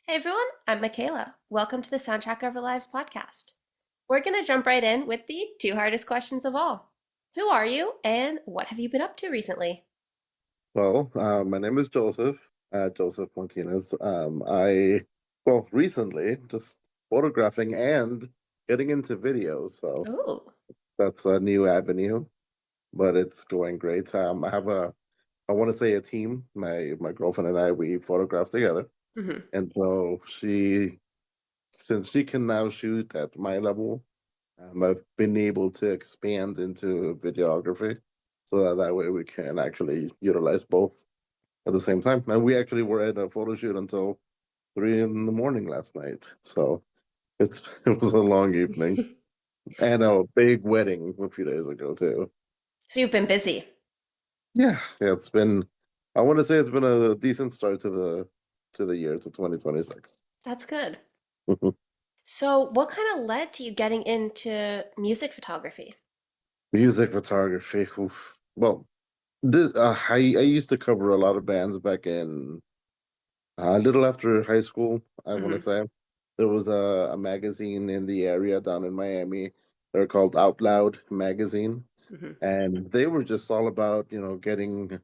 Hey everyone, I'm Mackayla. Welcome to the Soundtrack of Our Lives podcast. We're going to jump right in with the two hardest questions of all. Who are you and what have you been up to recently? My name is Joseph Martinez. Recently just photographing and getting into video, so Oh, that's a new avenue, but it's going great. I want to say a team. My girlfriend and I, we photograph together, hmm, and so since she can now shoot at my level, I've been able to expand into videography, so that way we can actually utilize both at the same time. And we actually were at a photo shoot until 3 in the morning last night. So it was a long evening and a big wedding a few days ago too. so you've been busy. Yeah, it's been. I want to say it's been a decent start to the year to 2026. That's good. So, what kind of led to you getting into music photography? Music photography. Oof. I used to cover a lot of bands back in a little after high school. I want to Hmm. say there was a magazine in the area down in Miami. They're called Out Loud magazine, Hmm. and they were just all about getting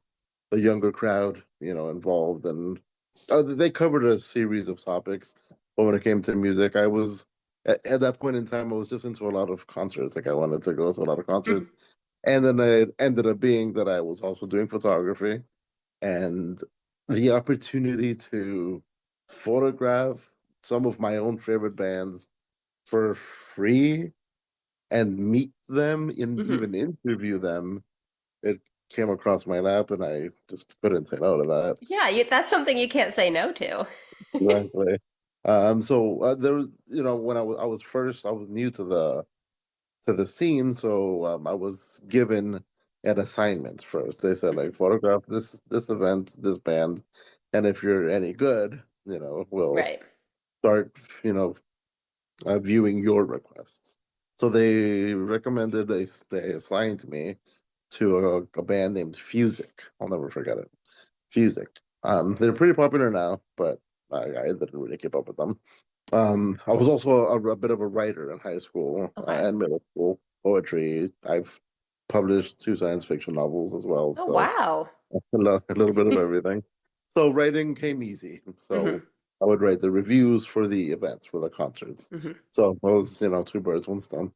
the younger crowd involved, and they covered a series of topics. But when it came to music, I was at that point in time I was just into a lot of concerts. Like I wanted to go to a lot of Hmm. concerts, and then it ended up being that I was also doing photography, and the opportunity to photograph some of my own favorite bands for free and meet them and Hmm. even interview them, it came across my lap, and I just couldn't say no to that. Yeah, that's something you can't say no to. Exactly. There was, when I was new to the scene, so I was given an assignment first. They said like photograph this event, this band, and if you're any good, we'll Right. start, you know, viewing your requests. So they assigned me to a band named Fusic. I'll never forget it. Fusic. They're pretty popular now, but I didn't really keep up with them. I was also a bit of a writer in high school Okay. and middle school, poetry. I've published two science fiction novels as well, Oh, so wow. a little bit of everything. So writing came easy. Hmm. So I would write the reviews for the events, for the concerts. Hmm. So it was, two birds, one stone.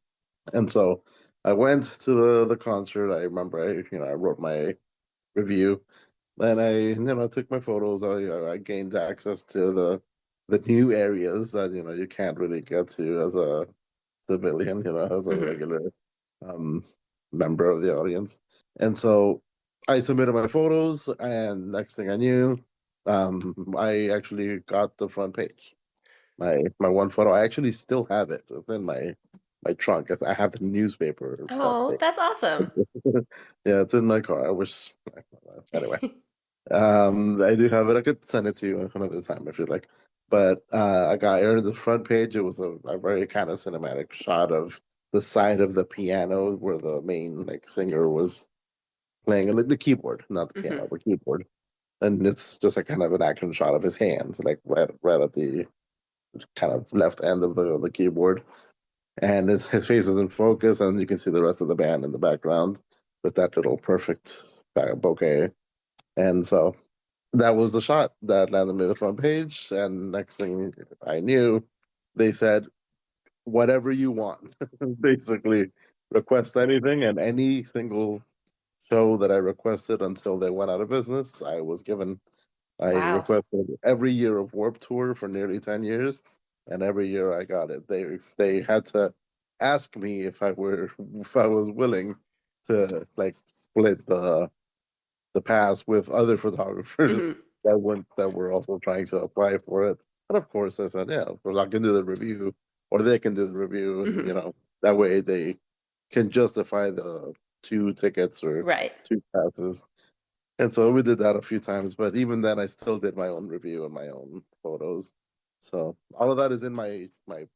And so I went to the concert. I remember I wrote my review. Then I took my photos. I gained access to the new areas that you can't really get to as a civilian, as a Hmm. regular um, member of the audience. And so I submitted my photos, and next thing I knew, I actually got the front page. My one photo, I actually still have it within my trunk. I have the newspaper front Oh, page. that's awesome. Yeah, it's in my car. I wish. Anyway. I do have it. I could send it to you another time if you'd like. But I got here on the front page. It was a very kind of cinematic shot of the side of the piano where the main like singer was playing like the keyboard, not the Hmm. piano, the keyboard. And it's just a kind of an action shot of his hands, like right at the kind of left end of the keyboard. And his face is in focus, and you can see the rest of the band in the background with that little perfect bouquet. And so that was the shot that landed me the front page. And next thing I knew, they said, whatever you want. Basically, request anything, and any single show that I requested until they went out of business, I was given. I Wow. requested every year of Warp Tour for nearly 10 years, and every year I got it. They had to ask me if I was willing to like split the pass with other photographers Hmm. that were also trying to apply for it. And of course, I said, yeah, of course, I can do the review, or they can do the review, and Hmm. that way they can justify the two tickets or Right. two passes. And so we did that a few times, but even then, I still did my own review and my own photos. So all of that is in my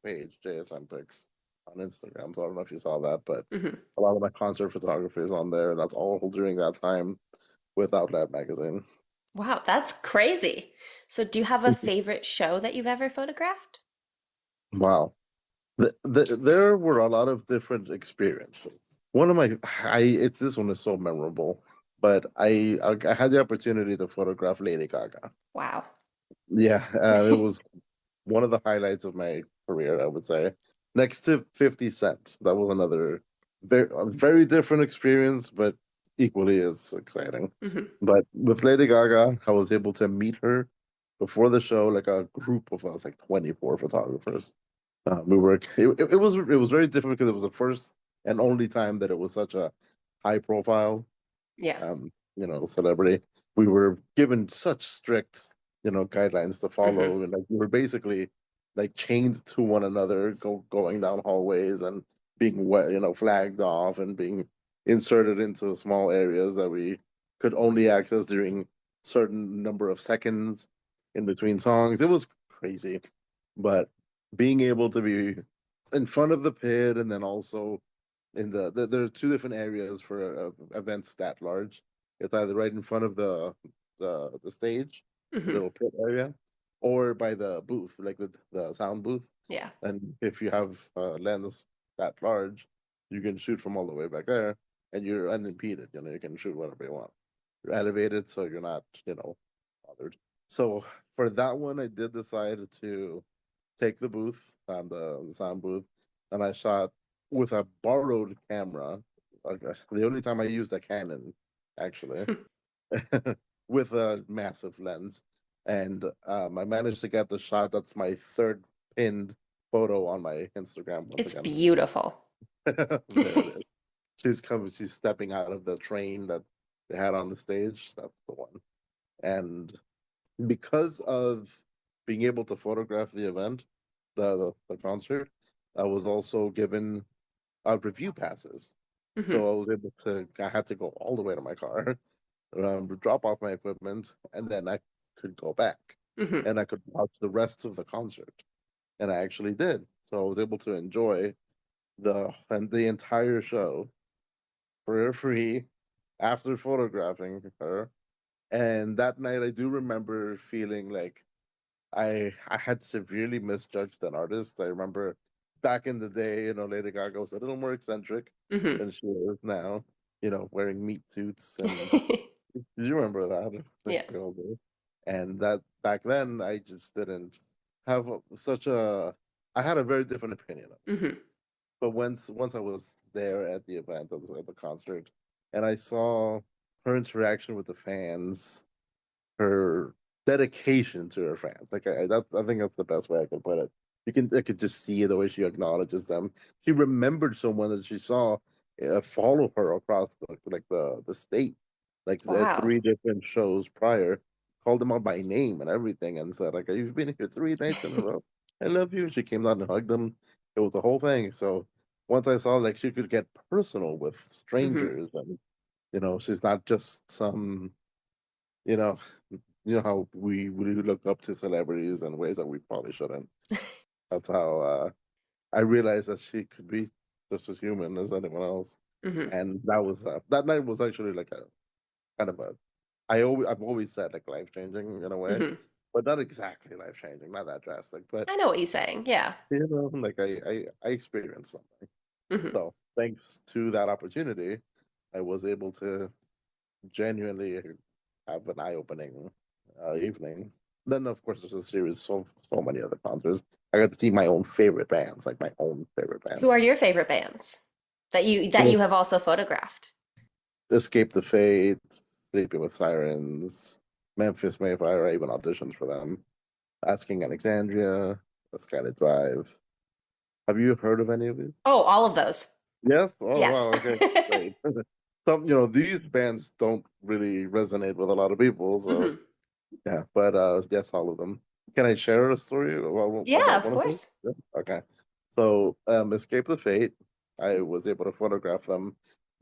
page, JSM Pics, on Instagram. So I don't know if you saw that, but Hmm. a lot of my concert photography is on there, and that's all during that time with Outlet magazine. Wow, that's crazy. So, do you have a favorite show that you've ever photographed? Wow. There were a lot of different experiences. One of my, this one is so memorable, but I had the opportunity to photograph Lady Gaga. Wow. Yeah, it was one of the highlights of my career, I would say. Next to 50 Cent, that was another a very different experience, but equally as exciting. Hmm. But with Lady Gaga, I was able to meet her before the show, like a group of us, like 24 photographers. It was very different because it was the first and only time that it was such a high profile Yeah. celebrity. We were given such strict, guidelines to Hmm. follow, and like we were basically like chained to one another, going down hallways and being flagged off and being inserted into small areas that we could only access during certain number of seconds in between songs. It was crazy, but being able to be in front of the pit and then also there are two different areas for events that large. It's either right in front of the stage, the Hmm. little pit area, or by the booth, like the sound booth. Yeah. And if you have a lens that large, you can shoot from all the way back there, and you're unimpeded. You can shoot whatever you want. You're elevated, so you're not, bothered. So for that one, I did decide to take the booth on the sound booth, and I shot with a borrowed camera. The only time I used a Canon, actually, with a massive lens, and I managed to get the shot. That's my third pinned photo on my Instagram once It's again. beautiful. There it is. She's stepping out of the train that they had on the stage. That's the one. And because of being able to photograph the event, the concert, I was also given review passes. Hmm. So I had to go all the way to my car, drop off my equipment, and then I could go back Hmm. and I could watch the rest of the concert. And I actually did. So I was able to enjoy the entire show for free after photographing her. And that night, I do remember feeling like I had severely misjudged an artist. I remember back in the day, Lady Gaga was a little more eccentric Hmm. than she is now, wearing meat suits. And do you remember that? I think Yeah. we all do. And that back then, I just didn't have such a. I had a very different opinion of it. Hmm. But once I was there at the event, at the concert, and I saw her interaction with the fans, her dedication to her fans. Like I think that's the best way I can put it. I could just see the way she acknowledges them. She remembered someone that she saw follow her across the state, like at Wow. three different shows prior. Called them out by name and everything, and said like, "You've been here 3 nights in a row. I love you." She came down and hugged them. It was the whole thing. So once I saw like she could get personal with Hmm. strangers, and she's not just some you know how we look up to celebrities in ways that we probably shouldn't. That's how I realized that she could be just as human as anyone else. Hmm. And that night was actually like a kind of a I've always said like life changing in a way, Hmm. but not exactly life changing, not that drastic. But I know what you're saying. Yeah. like I experienced something. Hmm. So thanks to that opportunity, I was able to genuinely have an eye-opening evening. Then, of course, there's a series so many other concerts. I got to see my own favorite bands, like my own favorite Who bands. are your favorite bands that you Well, have also photographed? Escape the Fate, Sleeping with Sirens, Memphis Mayfire. I even auditioned for them. Asking Alexandria, The Skylit Drive. Have you heard of any of these? Oh, all of those. Yes. Oh Yes. wow. Okay. Great. Some, these bands don't really resonate with a lot of people, so Hmm. yeah, but yes, all of them. Can I share a story Yeah, about of one of them? course. Yeah. Okay. So, Escape the Fate, I was able to photograph them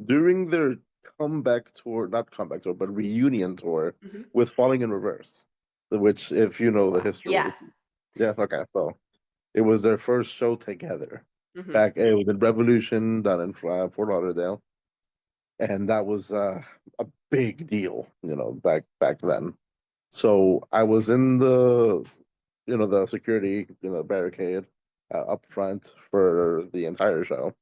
during their comeback tour, not comeback tour, but reunion tour Hmm. with Falling in Reverse, which, if you know the Wow. history, Yeah. yeah, okay. So it was their first show together. Hmm. It was in Revolution down in Fort Lauderdale, and that was a big deal, back then. So I was in the security, barricade up front for the entire show,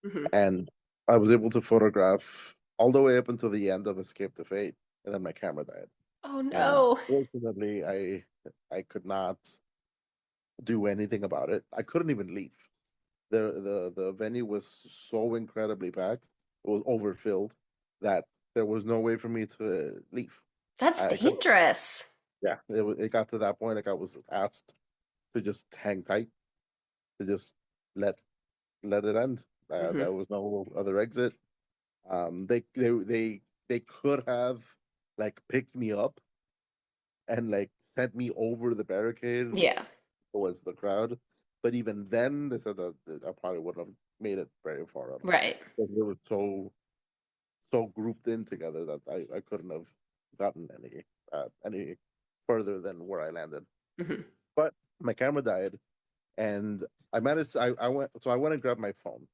Hmm. and I was able to photograph all the way up until the end of Escape to Fate, and then my camera died. Oh And no. fortunately, I could not do anything about it. I couldn't even leave. The venue was so incredibly packed, it was overfilled that there was no way for me to leave. That's I could, dangerous. yeah, it got to that point. Like I was asked to just hang tight, to just let let it end. Hmm. There was no other exit. They could have like picked me up and like sent me over the barricade Yeah. towards the crowd, but even then, they said that I probably wouldn't have made it very far at all. Right. Because they were so grouped in together that I couldn't have gotten any further than where I landed. Hmm. But my camera died, and I managed. I went and grabbed my phone,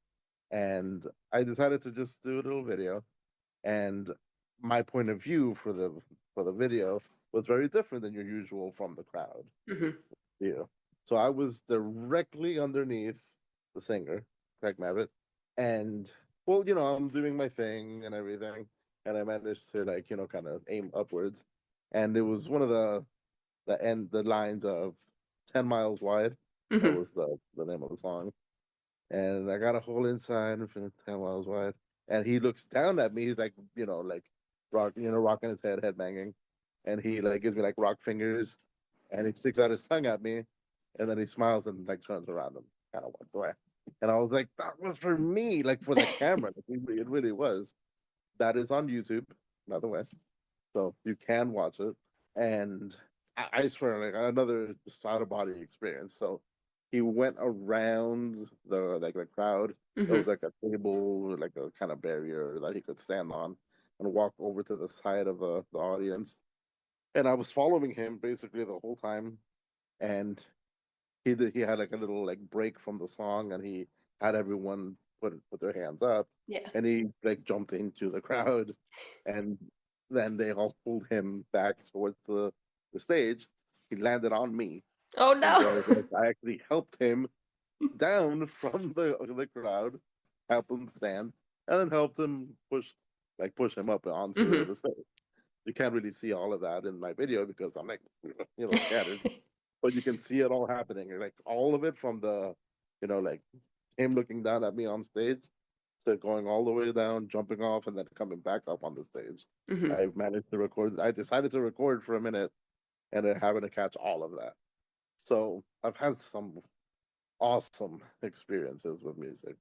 and I decided to just do a little video. And my point of view for the video was very different than your usual from the crowd. Hmm. Yeah. So I was directly underneath the singer, Craig Mavett, and well, I'm doing my thing and everything, and I managed to like, kind of aim upwards, and it was one of the lines of 10 miles wide. That Hmm. was the name of the song, and I got a hole inside and 10 miles wide, and he looks down at me. He's like, like rocking his head, banging, and he like gives me like rock fingers, and he sticks out his tongue at me, and then he smiles and like turns around and kind of walks away. And I was like, that was for me, like for the camera. Like, it really was. That is on YouTube, by the way, so you can watch it. And I swear, like another just out of body experience. So he went around the crowd. There was Hmm. like a table, like a kind of barrier that he could stand on, and walk over to the side of the audience. And I was following him basically the whole time. And he had like a little like break from the song, and he had everyone put their hands up, Yeah. and he like jumped into the crowd, and then they all pulled him back towards the stage. He landed on me, Oh and no. then like, I actually helped him down from the crowd, helped him stand, and then helped him push him up onto Hmm. the stage. You can't really see all of that in my video because I'm like scattered, but you can see it all happening. Like all of it from like him looking down at me on stage to going all the way down, jumping off, and then coming back up on the stage. Hmm. I managed to record. I decided to record for a minute and then having to catch all of that. So I've had some awesome experiences with music,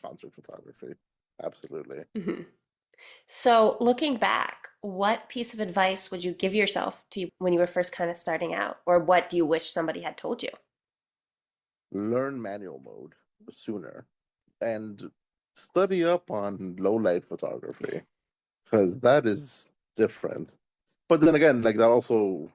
concert photography. Absolutely. Hmm. So, looking back, what piece of advice would you give yourself to when you were first kind of starting out, or what do you wish somebody had told you? Learn manual mode sooner and study up on low light photography because that is different. But then again, like that also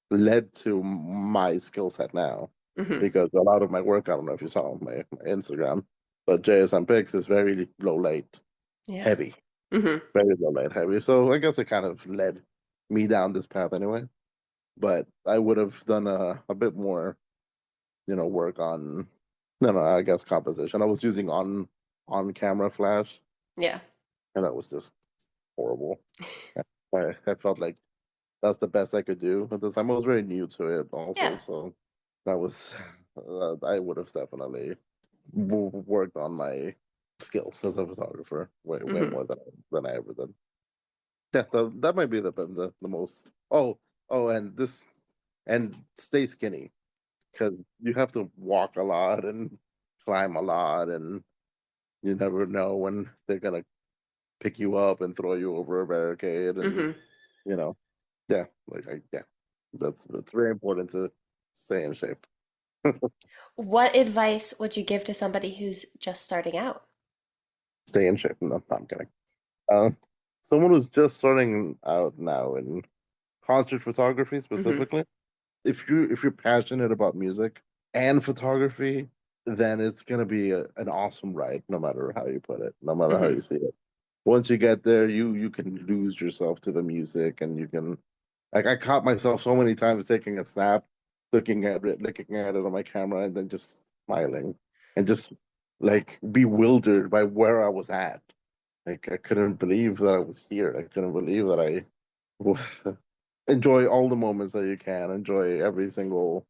led to my skill set now Hmm. because a lot of my work, I don't know if you saw my Instagram, but JSM Pics is very low light Yeah. heavy, Hmm. very low light heavy. So I guess it kind of led me down this path anyway. But I would have done a bit more, work on, no, no, I guess composition. I was using on camera flash, Yeah. and that was just horrible. I felt like that's the best I could do at the time. I was very new to it also, Yeah. so that was I would have definitely worked on my skills as a photographer way Hmm. more than I ever did. Yeah, that might be the most. Oh, and stay skinny because you have to walk a lot and climb a lot, and you never know when they're gonna pick you up and throw you over a barricade, and Hmm. you know, yeah, yeah, that's very important to stay in shape. What advice would you give to somebody who's just starting out? Stay in shape. No, I'm kidding. Uh, Someone who's just starting out now in concert photography Hmm. specifically, if you're passionate about music and photography, then it's gonna be an awesome ride, no matter how you put it, no matter how Hmm. you see it. Once you get there, you can lose yourself to the music, and you can Like I caught myself so many times taking a snap, looking at it on my camera, and then just smiling and just like bewildered by where I was at. Like I couldn't believe that I was here. I couldn't believe that I enjoy all the moments that you can, enjoy every single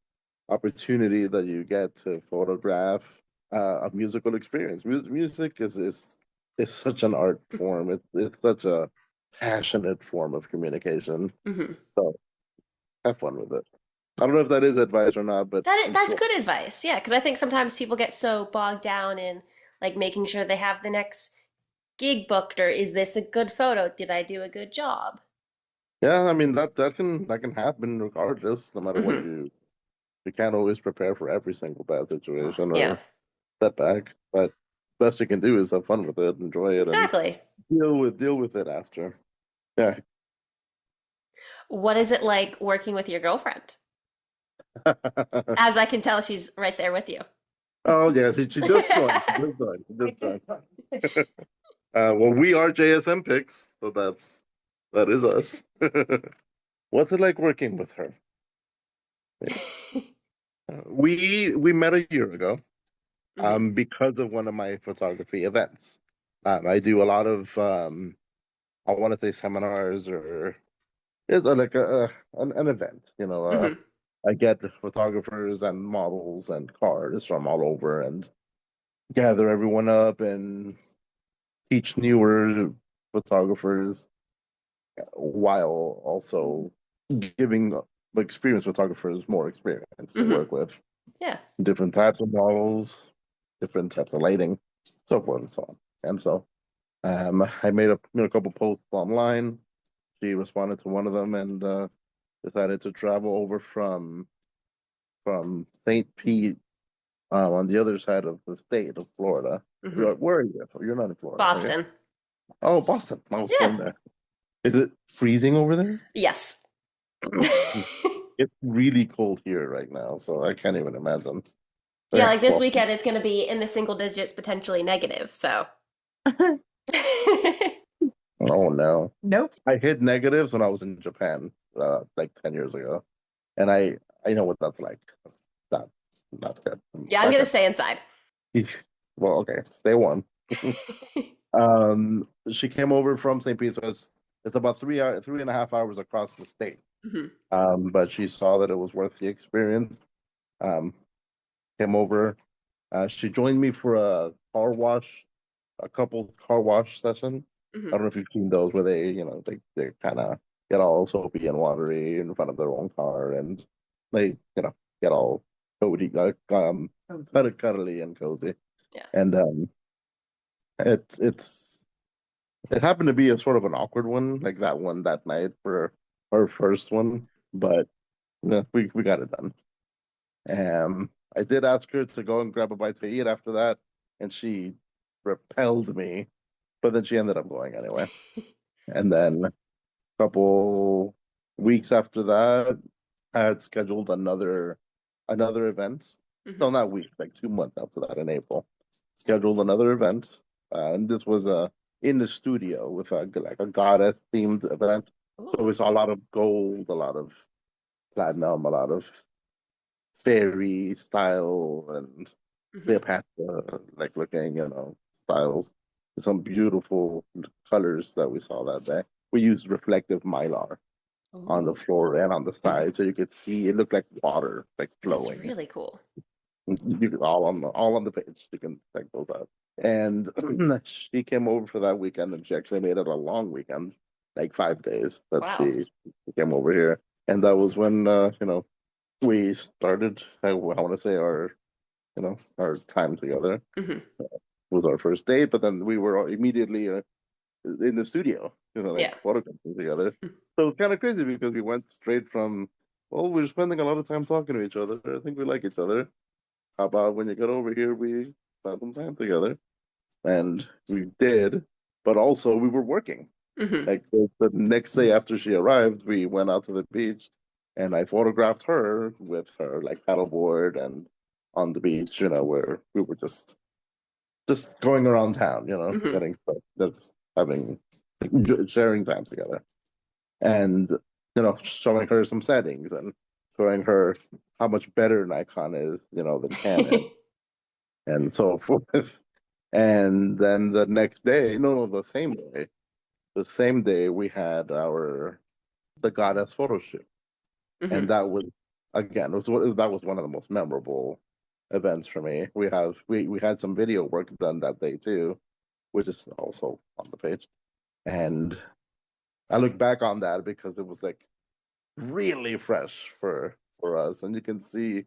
opportunity that you get to photograph a musical experience. Music is such an art form. It's such a passionate form of communication. Hmm. So have fun with it. I don't know if that is advice or not, but That's good advice. Yeah, because I think sometimes people get so bogged down in like making sure they have the next gig booked, or is this a good photo? Did I do a good job? yeah, I mean that can happen regardless, no matter what Hmm. you can't always prepare for every single bad situation Yeah, or setback, but best you can do is have fun with it, enjoy it, and exactly. deal with it after. Yeah. What is it like working with your girlfriend? As I can tell, she's right there with you. Oh yeah, she just joined. She just joined. She just joined. Well, we are JSM picks, so that is us. What's it like working with her? We met a year ago, Hmm. because of one of my photography events. I do a lot of I want to say seminars or it's like an event, Hmm. I get the photographers and models and cars from all over and gather everyone up and teach newer photographers while also giving experienced photographers more experience to Hmm. work with Yeah. different types of models, different types of lighting, so forth and so on. And so I made a couple posts online. She responded to one of them and decided to travel over from St. Pete, on the other side of the state of Florida. Hmm. Where are you? You're not in Florida, are you? Boston. Oh, Boston. I was Yeah. born there. Is it freezing over there? Yes. It's really cold here right now, so I can't even imagine. Yeah, Yeah, like this well, weekend it's going to be in the single digits, potentially negative. So, oh no. nope. I hit negatives when I was in Japan, like 10 years ago, and I know what that's like. It's not good. Yeah, I'm Not going to good. stay inside. Well, okay, stay warm. She came over from St. Pete, so it's about 3.5 hours across the state. Hmm. But she saw that it was worth the experience. Um, Came over. She joined me for a couple car wash session. I Hmm. don't know if you've seen those where they kind of get all soapy and watery in front of their own car, and they get all cozy, cuddly and cozy. Yeah. And it's it happened to be a sort of an awkward one, like that one that night for our first one, but yeah, we got it done. I did ask her to go and grab a bite to eat after that, and she repelled me, but then she ended up going anyway. And then a couple weeks after that, I had scheduled another event. No, Hmm. not weeks, like 2 months after that in April. Scheduled another event, and this was in the studio with a goddess themed event. So Ooh. we saw a lot of gold, a lot of platinum, a lot of fairy style and Hmm. Cleopatra like looking, styles. Some beautiful colors that we saw that day. We used reflective mylar on the Ooh. floor and on the side, so you could see it looked like water, like That's flowing. really cool. You could all on the page. You can check those out. And she came over for that weekend, and she actually made it a long weekend, like 5 days that Wow. she came over here. And that was when we started. I want to say our time together. Hmm. It was our first date, but then we were immediately in the studio, like Yeah. photographing together. So it's kind of crazy because we went straight from, well, we're spending a lot of time talking to each other. I think we like each other. How about when you get over here, we spend some time together? And we did, but also we were working. Hmm. Like the next day after she arrived, we went out to the beach and I photographed her with her like paddleboard and on the beach, where we were just going around town, Hmm. getting stuff, just having sharing time together. And showing her some settings and showing her how much better Nikon is, than Canon and so forth. And then the next day, no, the same day we had the Goddess photo shoot, and Hmm. that was again that was one of the most memorable events for me. We had some video work done that day too, which is also on the page, and I look back on that because it was like really fresh for us, and you can see,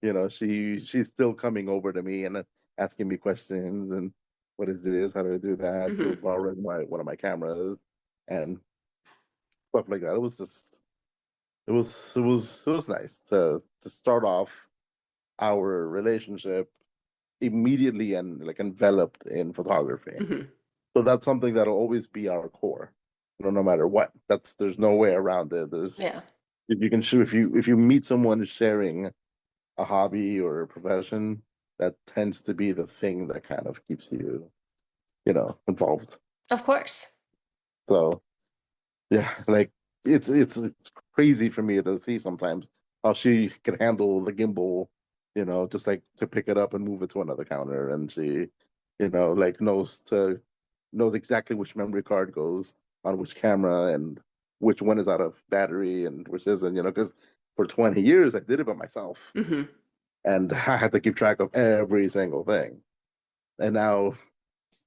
she's still coming over to me and asking me questions and what is this, how do I do that, to Hmm. borrow one of my cameras and stuff like that. It was just it was nice to start off our relationship immediately and like enveloped in photography. Hmm. So that's something that'll always be our core, no matter what. There's no way around it. There's Yeah, if you can shoot if you meet someone sharing a hobby or a profession, that tends to be the thing that kind of keeps you, involved. of course. So yeah, like it's crazy for me to see sometimes how she can handle the gimbal, just like to pick it up and move it to another counter, and she, like knows exactly which memory card goes on which camera and which one is out of battery and which isn't, because for 20 years I did it by myself Hmm. and I had to keep track of every single thing. And now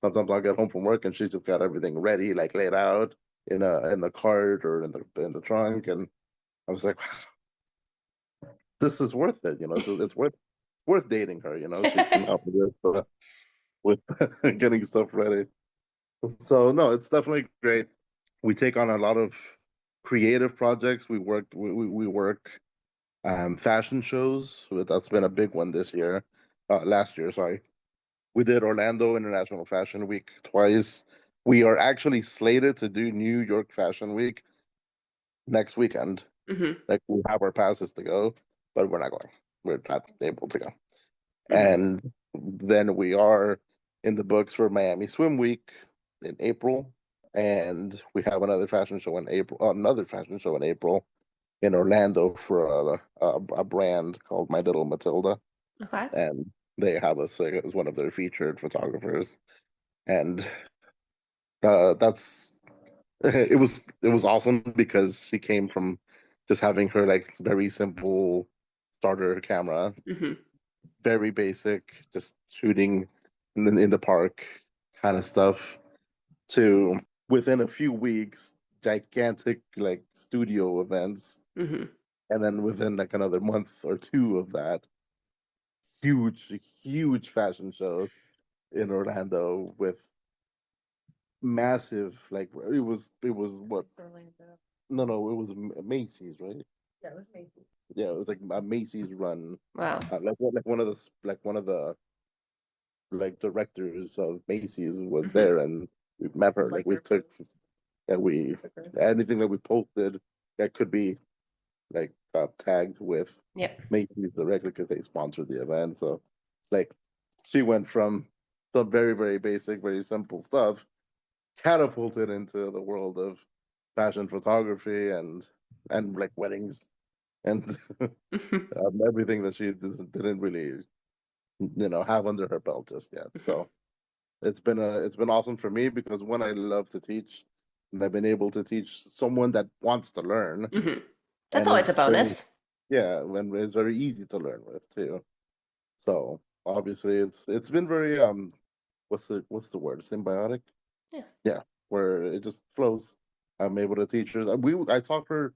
sometimes I'll get home from work and she's just got everything ready, like laid out in the cart or in the trunk, and I was like, wow, this is worth it. It's worth dating her. She can help me with getting stuff ready. So no, it's definitely great. We take on a lot of creative projects. We work fashion shows. That's been a big one this year. Last year, sorry. We did Orlando International Fashion Week twice. We are actually slated to do New York Fashion Week next weekend. Hmm. Like we have our passes to go, but we're not going. We're not able to go. Hmm. And then we are in the books for Miami Swim Week in April, and we have another fashion show in April in Orlando for a brand called My Little Matilda, Okay. and they have us as one of their featured photographers, and that's it was awesome because she came from just having her like very simple starter camera, Hmm. very basic, just shooting in the park kind of stuff, to within a few weeks, gigantic like studio events, Hmm. and then within like another month or two of that, huge, huge fashion show in Orlando with massive like it was what no, it was Macy's, right? Yeah, it was like a Macy's run, Wow. like one of the like directors of Macy's was there, and we met her. Like we took, yeah, we anything that we posted that could be like tagged with Yep. Macy's directly because they sponsored the event. So like she went from some very very basic, very simple stuff, catapulted into the world of fashion photography and like weddings and everything that she didn't really have under her belt just yet. So it's been awesome for me because one, I love to teach, and I've been able to teach someone that wants to learn, Hmm. That's and always a it's very, bonus. yeah, and it's very easy to learn with too. So obviously it's been very what's the word, symbiotic, Yeah. yeah, where it just flows. I'm able to teach her. I taught her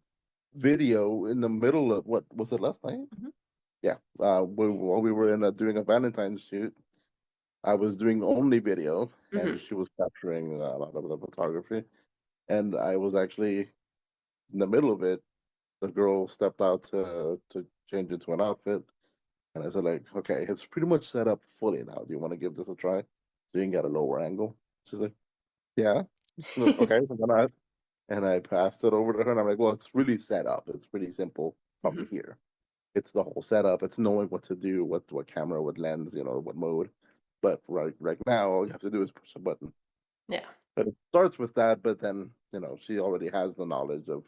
video in the middle of, what was it, last night? Hmm. Yeah, while we were doing a Valentine's shoot, I was doing only video, and Hmm. she was capturing a lot of the photography. And I was actually in the middle of it. The girl stepped out to change into an outfit, and I said, like, okay, it's pretty much set up fully now. Do you want to give this a try? So you can get a lower angle. She's like, yeah. Okay, so then and I passed it over to her, and I'm like, well, it's really set up. It's pretty simple from Hmm. here. It's the whole setup. It's knowing what to do, what camera, what lens, what mode. But right now, all you have to do is push a button. Yeah. But it starts with that. But then she already has the knowledge of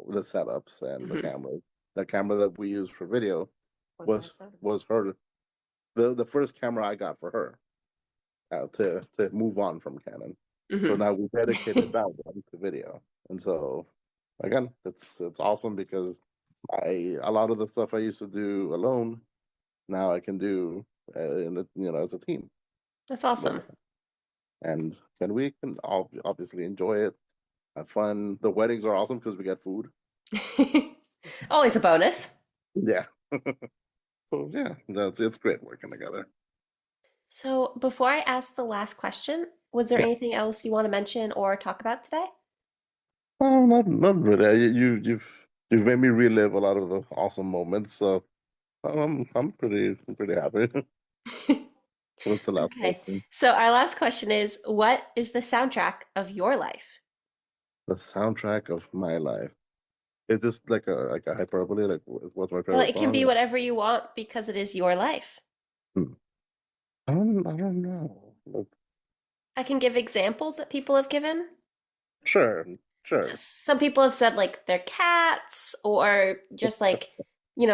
the setups and the Hmm. cameras. The camera that we use for video Was her was son. was her the first camera I got for her to move on from Canon. So Hmm. now we dedicated that one to video, and so again, it's awesome because I a lot of the stuff I used to do alone now I can do as a team, That's awesome. Well, and we can obviously enjoy it, have fun. The weddings are awesome because we get food. Always a bonus. Yeah, so yeah, that's it's great working together. So, before I ask the last question, was there Yeah. anything else you want to mention or talk about today? Oh, not really. You've made me relive a lot of the awesome moments. So I'm pretty happy. What's the last Okay. question? So, our last question is, what is the soundtrack of your life? The soundtrack of my life. Is this like a hyperbole? Like what's my Well, favorite it can be song? whatever you want because it is your life. Hmm. I don't know. I can give examples that people have given. Sure, sure. Some people have said like their cats or just like,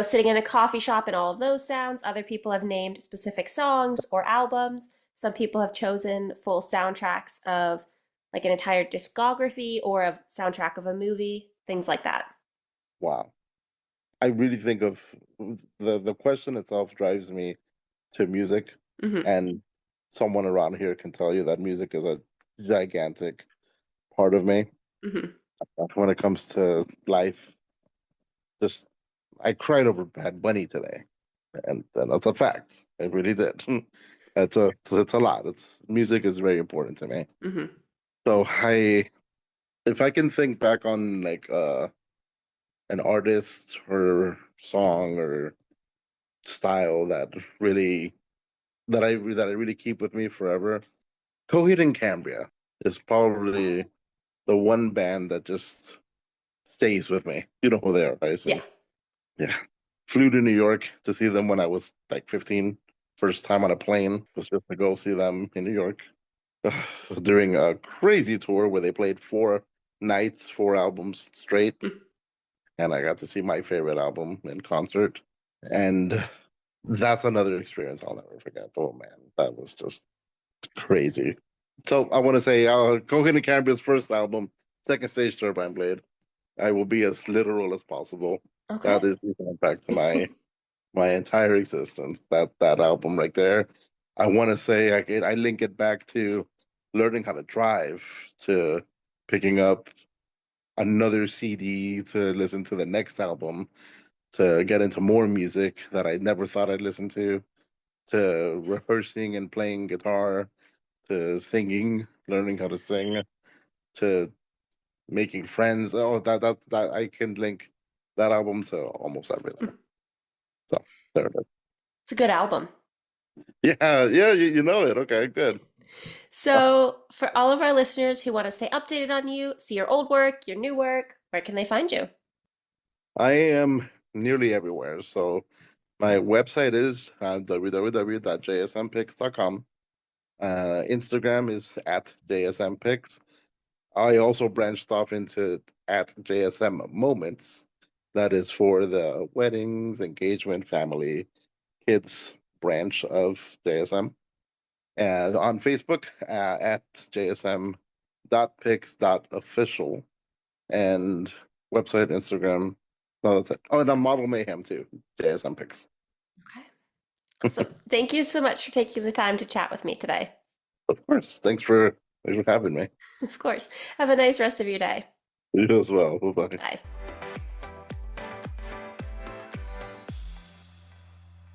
sitting in a coffee shop and all of those sounds. Other people have named specific songs or albums. Some people have chosen full soundtracks of like an entire discography or a soundtrack of a movie, things like that. Wow. I really think of the question itself drives me to music, Hmm. and someone around here can tell you that music is a gigantic part of me. Hmm. When it comes to life, just I cried over Bad Bunny today, and that's a fact. I really did. It's a lot. It's music is very important to me. Hmm. So if I can think back on like an artist or song or style that I really keep with me forever, Coheed and Cambria is probably the one band that just stays with me. You know who they are, right? Yeah. So yeah. Flew to New York to see them when I was like 15. First time on a plane was just to go see them in New York. During a crazy tour where they played 4 nights, 4 albums straight, and I got to see my favorite album in concert. And that's another experience I'll never forget. Oh man, that was just crazy. So I want to say, Coheed and Cambria's first album, Second Stage Turbine Blade. I will be as literal as possible. Okay. That is the soundtrack to my entire existence. That album right there. I want to say I link it back to learning how to drive, to picking up another CD to listen to the next album, to get into more music that I never thought I'd listen to rehearsing and playing guitar, to singing, learning how to sing, to making friends. Oh, that I can link that album to almost everything. So there it is. It's a good album. Yeah, yeah, you know it. Okay, good. So, for all of our listeners who want to stay updated on you, see your old work, your new work, where can they find you? I am nearly everywhere. So my website is www.jsmpics.com. Instagram is at JSMPics. I also branched off into at JSM Moments. That is for the weddings, engagement, family, kids branch of JSM. And on Facebook at jsm.pics.official, and website, Instagram. No, that's it. Oh, and on Model Mayhem too, JSM Pics. Okay. Awesome. Thank you so much for taking the time to chat with me today. Of course. Thanks for having me. Of course. Have a nice rest of your day. You as well. Bye bye. Bye.